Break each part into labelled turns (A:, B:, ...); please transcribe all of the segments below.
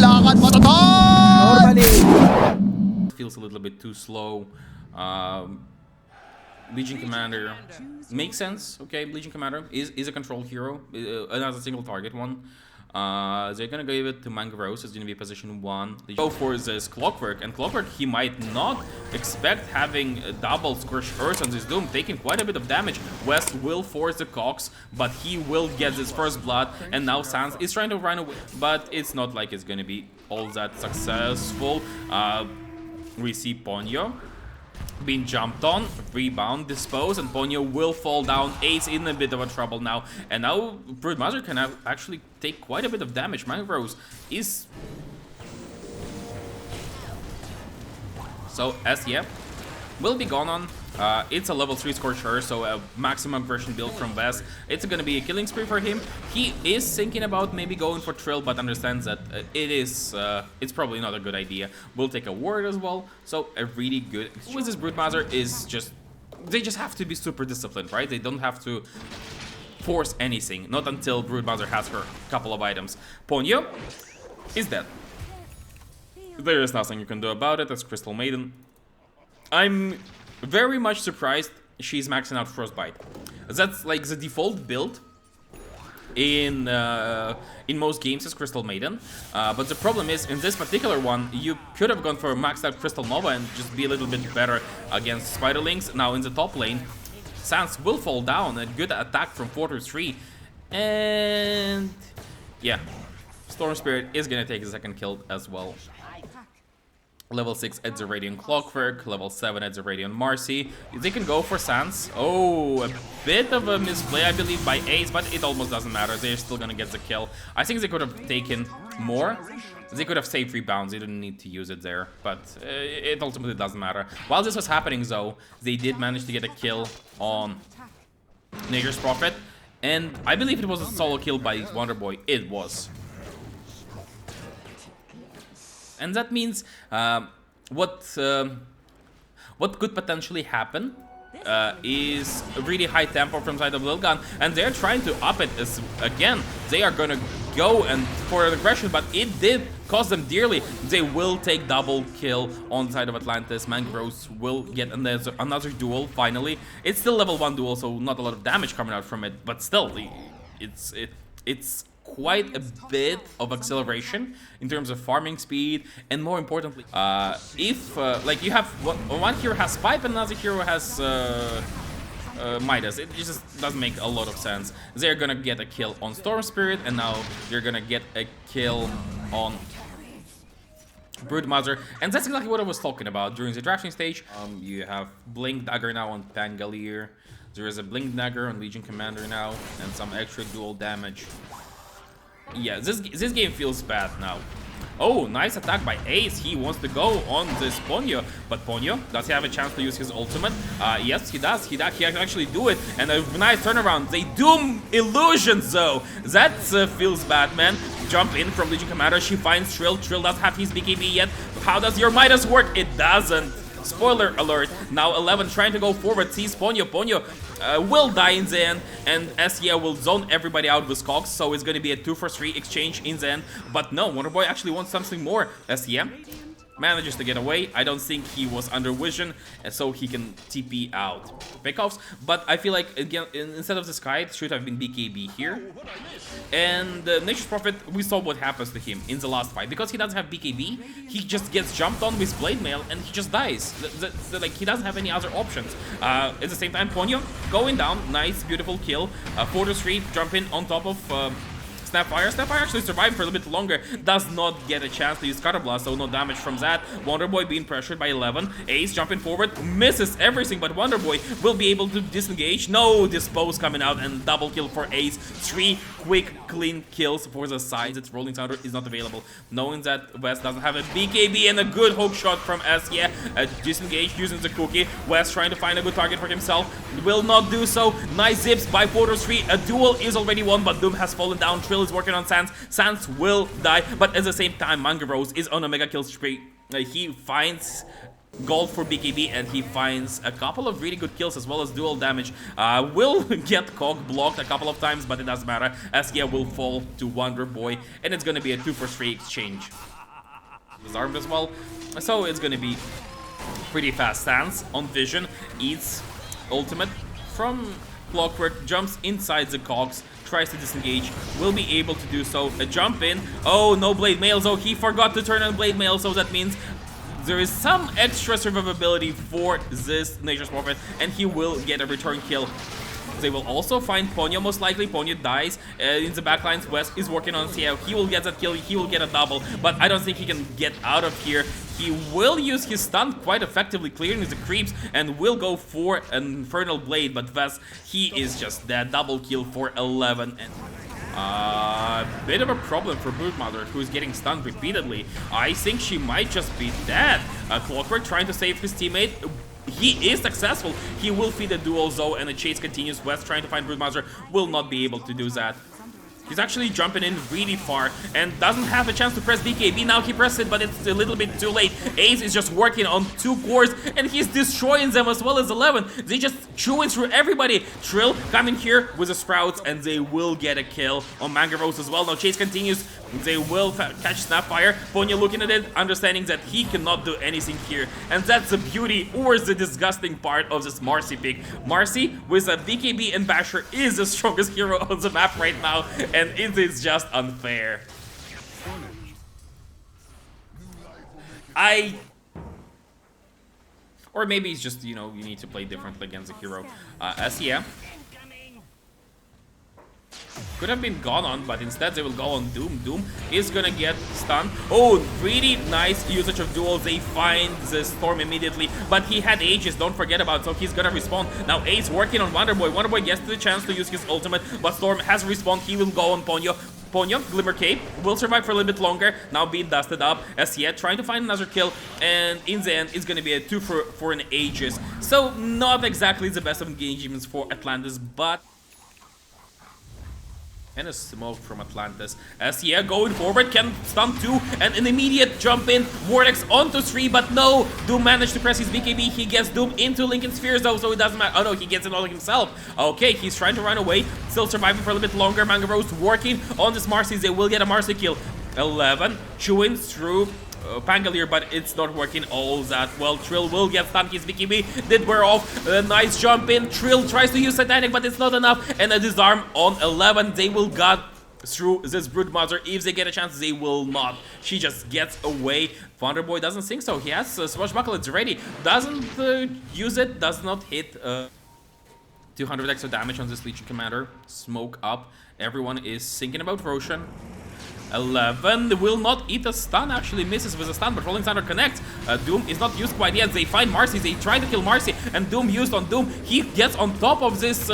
A: lakad matatag!
B: Normally.
C: Feels a little bit too slow. Legion Commander makes sense. Okay, Legion Commander is a control hero, another single target one. They're gonna give it to Mangroves. It's gonna be position 1. They go for this Clockwork, and Clockwork he might not expect having a double Scorched Earth on this Doom, taking quite a bit of damage. West will force the Cox, but he will get his first blood, and now Sans is trying to run away, but it's not like it's gonna be all that successful. We see Ponyo being jumped on, rebound, dispose, and Ponyo will fall down. Ace in a bit of a trouble now, and now Broodmother can actually take quite a bit of damage. Mangroves is... So, SE will be gone on. It's a level 3 Scorched Earth, so a maximum version build from Vest. It's gonna be a killing spree for him. He is thinking about maybe going for Trill, but understands that it's probably not a good idea. We'll take a ward as well, so a really good... With this Broodmother is just... They just have to be super disciplined, right? They don't have to force anything, not until Broodmother has her couple of items. Ponyo is dead. There is nothing you can do about it as Crystal Maiden. I'm very much surprised she's maxing out Frostbite. That's like the default build in most games as Crystal Maiden. But the problem is, in this particular one, you could have gone for a maxed out Crystal Nova and just be a little bit better against Spiderlings. Now in the top lane, Sans will fall down. A good attack from Fortress 3. And yeah, Storm Spirit is gonna take a second kill as well. Level 6 at the Radiant Clockwork, level 7 at the Radiant Marcy. They can go for Sans. Oh, a bit of a misplay, I believe, by Ace, but it almost doesn't matter. They're still gonna get the kill. I think they could have taken more. They could have saved rebounds. They didn't need to use it there, but it ultimately doesn't matter. While this was happening, though, they did manage to get a kill on Nature's Prophet, and I believe it was a solo kill by Wonderboy. It was. And that means what could potentially happen is a really high tempo from side of Lilgun, and they're trying to up it again. They are gonna go and for an aggression, but it did cost them dearly. They will take double kill on the side of Atlantis. Mangroves will get another duel finally. It's still level 1 duel, so not a lot of damage coming out from it, but still, it's quite a bit of acceleration in terms of farming speed, and more importantly, if like you have one hero has pipe and another hero has Midas, it just doesn't make a lot of sense. They're gonna get a kill on Storm Spirit, and now they're gonna get a kill on Broodmother, and that's exactly what I was talking about during the drafting stage. You have Blink Dagger now on Pangolier. There is a Blink Dagger on Legion Commander now, and some extra dual damage. Yeah, this game feels bad now. Oh, nice attack by Ace. He wants to go on this Ponyo, but Ponyo, does he have a chance to use his ultimate? Yes, he does. He can actually do it, and a nice turnaround. They Doom Illusions, though. That feels bad, man. Jump in from Legion Commander. She finds Trill. Trill doesn't have his BKB yet. How does your Midas work? It doesn't. Spoiler alert. Now 11 trying to go forward, sees Ponyo. Ponyo will die in the end, and SE will zone everybody out with Cox, so it's going to be a 2-for-3 exchange in the end. But no, Wonderboy actually wants something more. SE manages to get away. I don't think he was under vision, so he can TP out pickoffs. But I feel like, again, instead of the Sky, it should have been BKB here. And Nature's Prophet, we saw what happens to him in the last fight. Because he doesn't have BKB, he just gets jumped on with Blade Mail and he just dies. Like, he doesn't have any other options. At the same time, Ponyo going down. Nice, beautiful kill. 4-3, jump in on top of Snapfire. Snapfire actually survived for a little bit longer. Does not get a chance to use Cutter Blast, so no damage from that. Wonderboy being pressured by 11. Ace jumping forward, misses everything, but Wonderboy will be able to disengage. No dispose coming out, and double kill for Ace. 3 quick, clean kills for the sides. Its Rolling Thunder is not available. Knowing that West doesn't have a BKB and a good hook shot from S. Yeah, disengage using the cookie. West trying to find a good target for himself. Will not do so. Nice zips by Fortress 3. A duel is already won, but Doom has fallen down. Trill is working on Sans. Sans will die, but at the same time, Mangroves is on a mega kill spree. He finds gold for BKB, and he finds a couple of really good kills as well as dual damage. Will get Cog blocked a couple of times, but it doesn't matter, as Gia will fall to Wonder Boy, and it's gonna be a 2-for-3 exchange. He's armed as well, so it's gonna be pretty fast. Stance on Vision, eats ultimate from Clockwork, jumps inside the cogs, tries to disengage, will be able to do so. A jump in. Oh, no Blade Mail, so he forgot to turn on Blade Mail, so that means there is some extra survivability for this Nature's Prophet, and he will get a return kill. They will also find Ponyo, most likely. Ponyo dies in the backlines. West is working on CL. He will get that kill. He will get a double, but I don't think he can get out of here. He will use his stun quite effectively, clearing the creeps, and will go for an Infernal Blade, but Vess, he is just dead. Double kill for 11. And bit of a problem for Broodmother, who's getting stunned repeatedly. I think she might just be dead. Clockwork trying to save his teammate. He is successful. He will feed a duel though, and the chase continues. West trying to find Broodmother will not be able to do that. He's actually jumping in really far and doesn't have a chance to press BKB. Now he pressed it, but it's a little bit too late. Ace is just working on 2 cores, and he's destroying them as well as 11. They just chewing through everybody. Trill coming here with the Sprouts, and they will get a kill on Mangaros as well. Now chase continues. They will catch Snapfire. Ponyo looking at it, understanding that he cannot do anything here. And that's the beauty or the disgusting part of this Marcy pick. Marcy with a BKB and Basher is the strongest hero on the map right now, and it is just unfair. Or maybe it's just, you know, you need to play differently against a hero. SEM could have been gone on, but instead they will go on Doom. Doom is gonna get stunned. Oh, really nice usage of duels. They find the Storm immediately, but he had Aegis, don't forget about it, so he's gonna respawn. Now Ace working on Wonder Boy. Wonder Boy gets the chance to use his ultimate, but Storm has respawned. He will go on Ponyo. Ponyo, Glimmer Cape, will survive for a little bit longer, now being dusted up. Asiet trying to find another kill, and in the end, it's gonna be a 2 for an Aegis. So, not exactly the best of engagements for Atlantis, but... And a smoke from Atlantis. Asiet going forward, can stun 2, and an immediate jump in. Vortex onto 3, but no! Doom managed to press his BKB. He gets Doom into Lincoln Spheres though, so it doesn't matter. Oh no, he gets it all himself. Okay, he's trying to run away. Still surviving for a little bit longer. Manga Rose working on this Marcy. They will get a Marcy kill. 11, chewing through Pangolier, but it's not working all that well. Trill will get stunned. His BKB did wear off. A nice jump in. Trill tries to use Satanic, but it's not enough. And a disarm on 11. They will get through this Broodmother. If they get a chance, they will not. She just gets away. Thunderboy doesn't think so. He has Swashbuckle. It's ready. Doesn't use it. Does not hit. 200 extra damage on this Legion Commander. Smoke up. Everyone is thinking about Roshan. 11 will not eat a stun, actually misses with a stun, but Rolling Thunder connects. Doom is not used quite yet. They find Marcy, they try to kill Marcy, and Doom used on Doom. He gets on top of this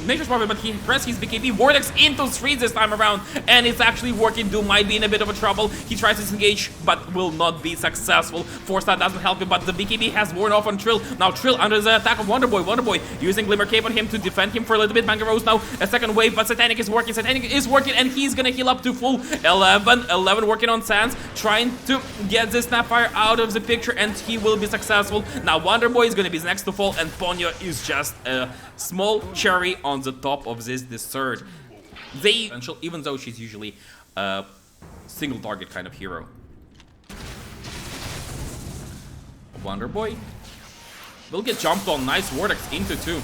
C: Nature's Prophet, but he presses his BKB. Vortex into 3 this time around, and it's actually working. Doom might be in a bit of a trouble. He tries to disengage, but will not be successful. Force Star doesn't help him, but the BKB has worn off on Trill. Now Trill under the attack of Wonder Boy. Wonder Boy using Glimmer Cape on him to defend him for a little bit. Manga Rose now a second wave, but Satanic is working. Satanic is working, and he's gonna heal up to full. 11 working on Sands, trying to get this Snapfire out of the picture, and he will be successful. Now Wonder Boy is going to be next to fall, and Ponyo is just a small cherry on the top of this dessert. They, even though she's usually a single target kind of hero. Wonder Boy will get jumped on. Nice Vortex into 2.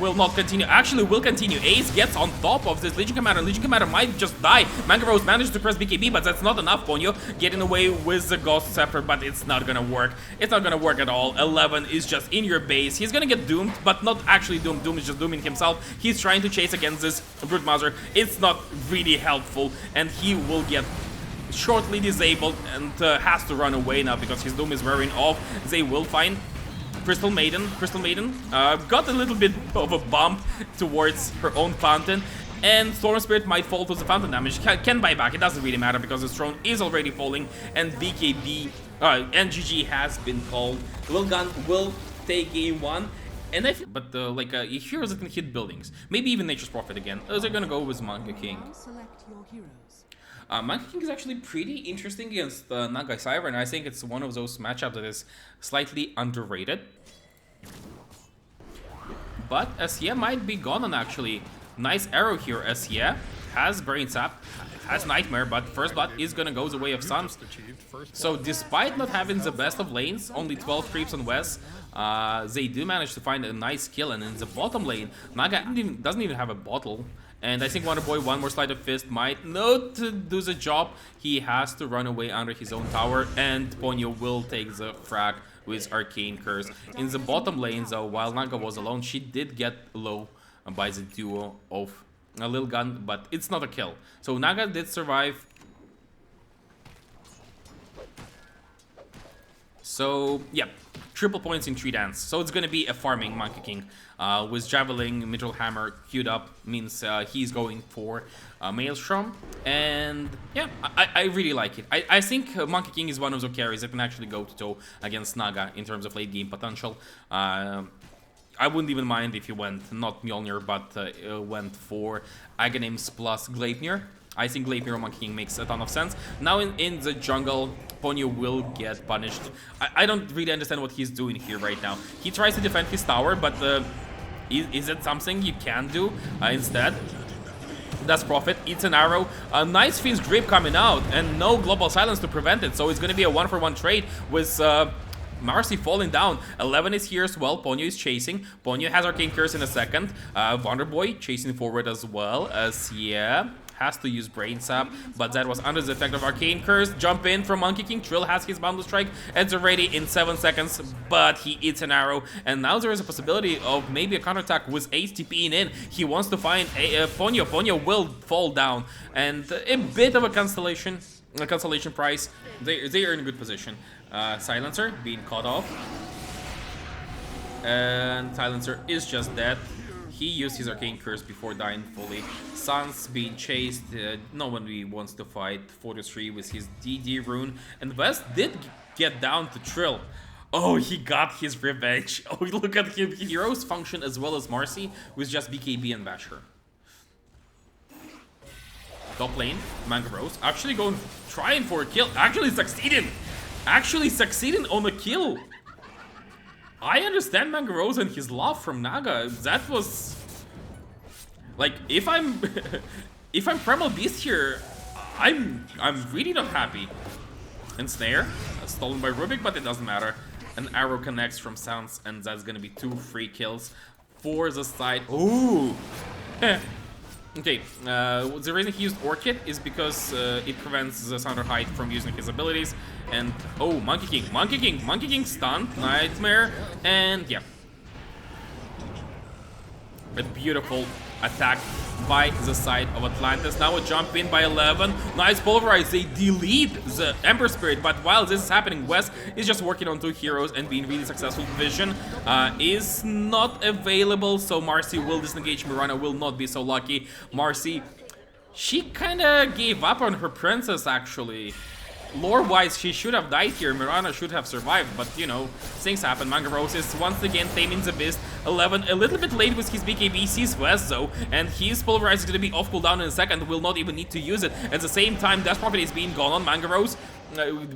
C: Will not continue. Actually, will continue. Ace gets on top of this Legion Commander. Legion Commander might just die. Manga Rose managed to press BKB, but that's not enough. Ponyo getting away with the Ghost Scepter, but it's not gonna work. It's not gonna work at all. 11 is just in your base. He's gonna get doomed, but not actually doomed. Doom is just dooming himself. He's trying to chase against this Broodmother. It's not really helpful, and he will get shortly disabled and has to run away now because his Doom is wearing off. They will find Crystal Maiden got a little bit of a bump towards her own fountain, and Storm Spirit might fall to the fountain damage. Can buy back, it doesn't really matter because his throne is already falling, and BKB, NGG has been called. Lilgun will take game 1, and but heroes that can hit buildings, maybe even Nature's Prophet again. They're gonna go with Manga King. Monkey King is actually pretty interesting against Naga Cyber, and I think it's one of those matchups that is slightly underrated. But SE might be gone on actually. Nice arrow here, SE has Brain Sap, has Nightmare, but First Blood is gonna go the way of Suns. So despite not having the best of lanes, only 12 creeps on West, they do manage to find a nice kill. And in the bottom lane, Naga doesn't even have a bottle. And I think Wonderboy, one more Sleight of Fist might not do the job. He has to run away under his own tower, and Ponyo will take the frag with Arcane Curse. In the bottom lane though, while Naga was alone, she did get low by the duo of Lilgun, but it's not a kill. So Naga did survive. So yeah, triple points in 3 dance. So it's gonna be a farming Monkey King with Javelin, Middle Hammer queued up, means he's going for Maelstrom. And yeah, I really like it. I think Monkey King is one of those carries that can actually go to toe against Naga in terms of late game potential. I wouldn't even mind if you went not Mjolnir, but went for Aghanims plus Gleipnir. I think Gleipnir on Monkey King makes a ton of sense. Now in the jungle, Ponyo will get punished. I don't really understand what he's doing here right now. He tries to defend his tower, but is it something you can do instead? That's Prophet, eats an arrow. A nice Fiend's Grip coming out, and no Global Silence to prevent it. So it's going to be a 1-for-1 trade with Marcy falling down. 11 is here as well. Ponyo is chasing. Ponyo has Arcane Curse in a second. Wonderboy chasing forward as well as, yeah, has to use Brain Sap, but that was under the effect of Arcane Curse. Jump in from Monkey King. Trill has his Boundless Strike. It's already in 7 seconds, but he eats an arrow. And now there is a possibility of maybe a counterattack with Ace TPing in. He wants to find Ponyo. Ponyo will fall down. And a bit of a constellation prize. They are in a good position. Silencer being cut off. And Silencer is just dead. He used his Arcane Curse before dying fully. Suns being chased. No one really wants to fight 4-3 with his DD rune. And West did get down to Trill. Oh, he got his revenge. Oh, look at him. Heroes function as well as Marcy with just BKB and Basher. Top lane, Manga Rose actually trying for a kill. Actually succeeding on a kill. I understand Manga Rose and his love from Naga. That was like, if I'm if I'm Primal Beast here, I'm really not happy. And Snare stolen by Rubik, but it doesn't matter. An arrow connects from Sounds, and that's gonna be 2 free kills for the side. Ooh. Okay, the reason he used Orchid is because it prevents the Sounder Height from using his abilities. And, oh, Monkey King stunned, Nightmare, and yeah. A beautiful attack by the side of Atlantis. Now a jump in by 11. Nice Pulverize. They delete the Ember Spirit, but while this is happening, West is just working on 2 heroes and being really successful. Vision is not available, so Marcy will disengage. Mirana will not be so lucky. Marcy, she kind of gave up on her princess, actually. Lore-wise, she should have died here. Mirana should have survived, but, you know, things happen. Manga Rose is once again taming the beast. 11, a little bit late with his BKB, sees West, though, and his Pulverize is going to be off cooldown in a second. Will not even need to use it. At the same time, Death Prophet is being gone on. Manga Rose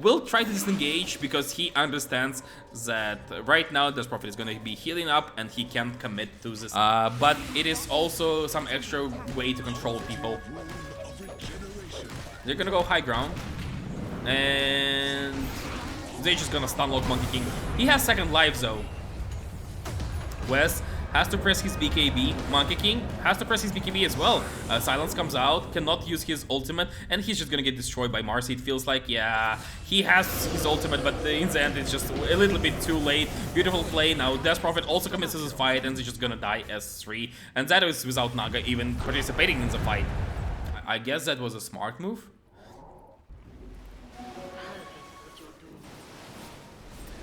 C: will try to disengage because he understands that right now Death Prophet is going to be healing up and he can't commit to this. But it is also some extra way to control people. They're going to go high ground. And they're just gonna stunlock Monkey King. He has second life though. Wes has to press his BKB. Monkey King has to press his BKB as well. Silence comes out, cannot use his ultimate, and he's just gonna get destroyed by Marcy. It feels like, yeah, he has his ultimate, but in the end it's just a little bit too late. Beautiful play. Now Death Prophet also commits to this fight, and they're just gonna die as 3. And that is without Naga even participating in the fight. I guess that was a smart move.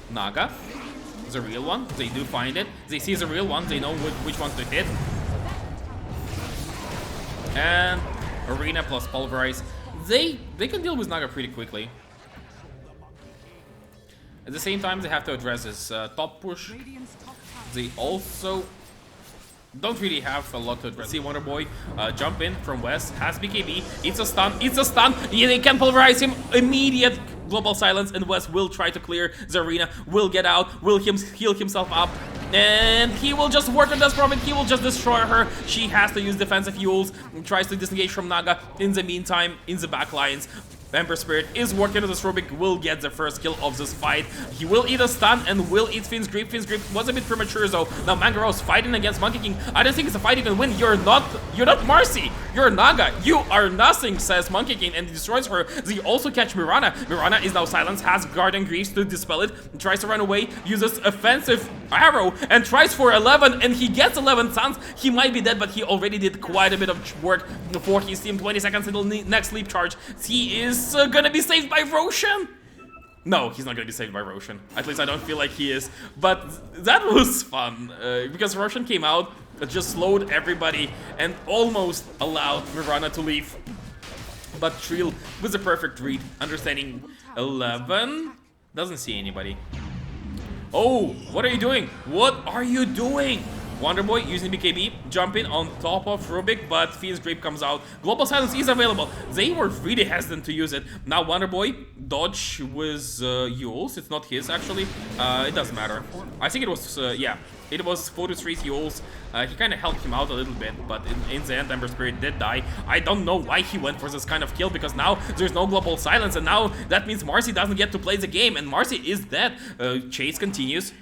C: Naga, the real one. They do find it. They see the real one. They know which one to hit. And Arena plus Pulverize. They can deal with Naga pretty quickly. At the same time, they have to address this top push. They also don't really have a lot to address. See Wonderboy jump in from West, has BKB, it's a stun, yeah, they can pulverize him, immediate global silence, and West will try to clear the arena, will get out, will heal himself up, and he will just work on this profit, he will just destroy her. She has to use defensive Yules, tries to disengage from Naga. In the meantime, in the back lines, Ember Spirit is working on this Rubik, will get the first kill of this fight. He will eat a stun and will eat Finn's Grip. Finn's Grip was a bit premature though. Now Mangaros fighting against Monkey King. I don't think it's a fight you can win. You're not Marcy. You're Naga. You are nothing, says Monkey King, and destroys her. They also catch Mirana. Mirana is now silenced, has Guardian Greaves to dispel it, tries to run away, uses offensive arrow, and tries for 11, and he gets 11 stuns. He might be dead, but he already did quite a bit of work for his team. 20 seconds until next sleep charge. He is gonna be saved by Roshan? No, he's not gonna be saved by Roshan. At least I don't feel like he is. But that was fun, because Roshan came out, just slowed everybody, and almost allowed Mirana to leave. But Trill with a perfect read, understanding 11. Doesn't see anybody. Oh, what are you doing? What are you doing? Wonderboy using BKB, jumping on top of Rubik, but Fiend's Grip comes out. Global Silence is available. They were really hesitant to use it. Now Wonderboy, dodge with Yules. It's not his, actually. It doesn't matter. I think it was, yeah. It was 4-3 Yules. He kind of helped him out a little bit, but in the end, Ember Spirit did die. I don't know why he went for this kind of kill, because now there's no Global Silence, and now that means Marcy doesn't get to play the game, and Marcy is dead. Chase continues.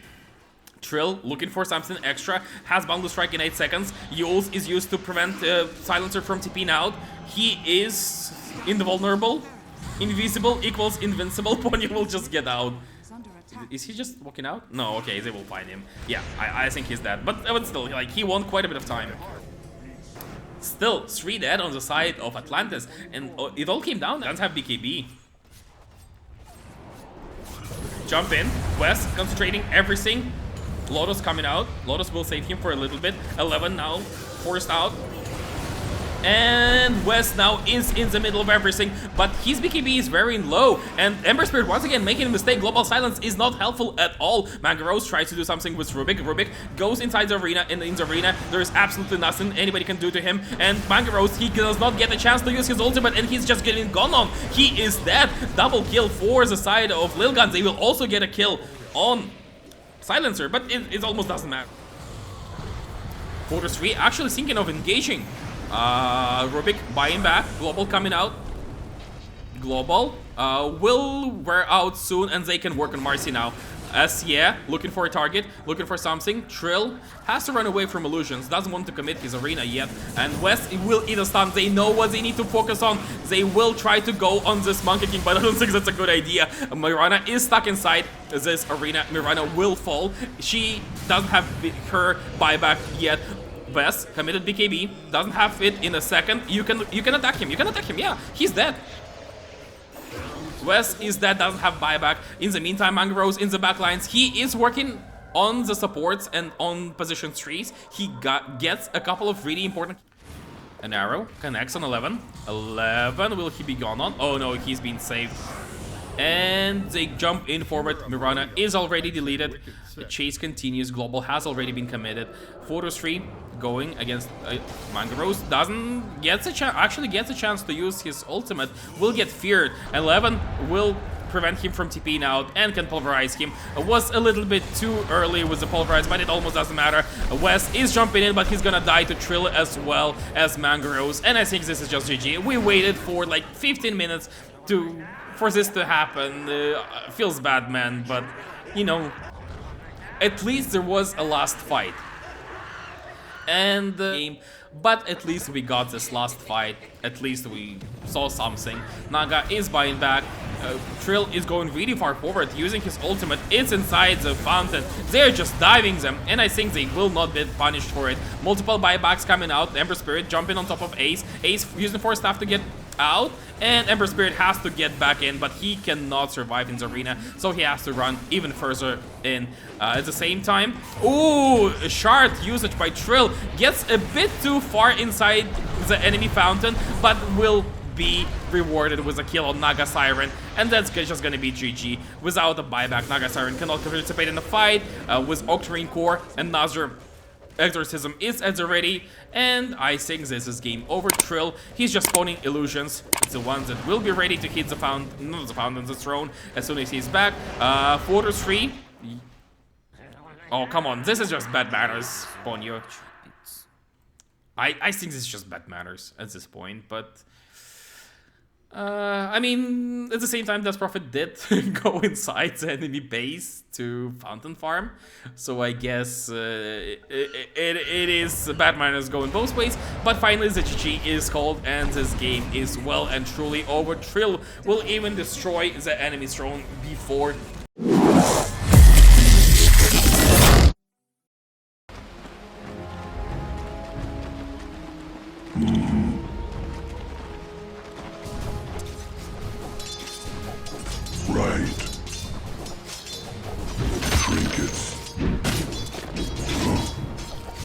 C: Trill looking for something extra, has Boundless Strike in 8 seconds. Yules is used to prevent Silencer from TPing out. He is invulnerable. Invisible equals invincible. Pony will just get out. Is he just walking out? No, okay, they will find him. Yeah, I think he's dead. But still, like, he won quite a bit of time. Still, 3 dead on the side of Atlantis. And it all came down. Doesn't have BKB. Jump in. West concentrating everything. Lotus coming out. Lotus will save him for a little bit. 11 now forced out. And West now is in the middle of everything, but his BKB is very low. And Ember Spirit once again making a mistake. Global Silence is not helpful at all. Mangaros tries to do something with Rubik. Rubik goes inside the arena, and in the arena there is absolutely nothing anybody can do to him. And Mangaros, he does not get a chance to use his ultimate, and he's just getting gone on. He is dead. Double kill for the side of Lilgun. They will also get a kill on Silencer, but it almost doesn't matter. 4-3 actually thinking of engaging. Rubik buying back. Global coming out. Global will wear out soon, and they can work on Marcy now. Yeah, looking for a target, looking for something. Trill has to run away from illusions, doesn't want to commit his arena yet. And West will eat a stun. They know what they need to focus on. They will try to go on this Monkey King, but I don't think that's a good idea. Mirana is stuck inside this arena. Mirana will fall. She doesn't have her buyback yet. West committed BKB, doesn't have it in a second. You can attack him. You can attack him. Yeah, he's dead. West is dead, doesn't have buyback. In the meantime, Mangaros in the backlines. He is working on the supports and on position trees. He gets a couple of really important. An arrow connects on 11. 11, will he be gone on? Oh no, he's been saved. And they jump in forward. Mirana is already deleted. The chase continues. Global has already been committed. 4-3 going against Mangaros. Doesn't gets a chance. Actually gets a chance to use his ultimate. Will get feared. 11 will prevent him from TPing out and can pulverize him. Was a little bit too early with the pulverize, but it almost doesn't matter. West is jumping in, but he's gonna die to Trill as well as Mangaros. And I think this is just GG. We waited for like 15 minutes for this to happen. Feels bad, man, but you know, at least there was a last fight. And but at least we got this last fight. At least we saw something. Naga is buying back. Trill is going really far forward, using his ultimate. It's inside the fountain. They're just diving them, and I think they will not be punished for it. Multiple buybacks coming out. Ember Spirit jumping on top of Ace. Ace using Force Staff to get out, and Ember Spirit has to get back in, but he cannot survive in the arena, so he has to run even further in. At the same time, ooh, shard usage by Trill gets a bit too far inside the enemy fountain, but will be rewarded with a kill on Naga Siren, and that's just gonna be GG. Without a buyback, Naga Siren cannot participate in the fight with Octarine Core, and Nazir Exorcism is at the ready, and I think this is game over. Trill, he's just spawning illusions. It's the ones that will be ready to hit the fountain, not the fountain, the throne, as soon as he's back. 4-3. Oh, come on, this is just bad manners, Ponyo. I think this is just bad manners at this point, but... I mean, at the same time, Das Prophet did go inside the enemy base to Fountain Farm, so I guess it is bad manners going both ways, but finally the GG is called, and this game is well and truly over. Trill will even destroy the enemy's throne before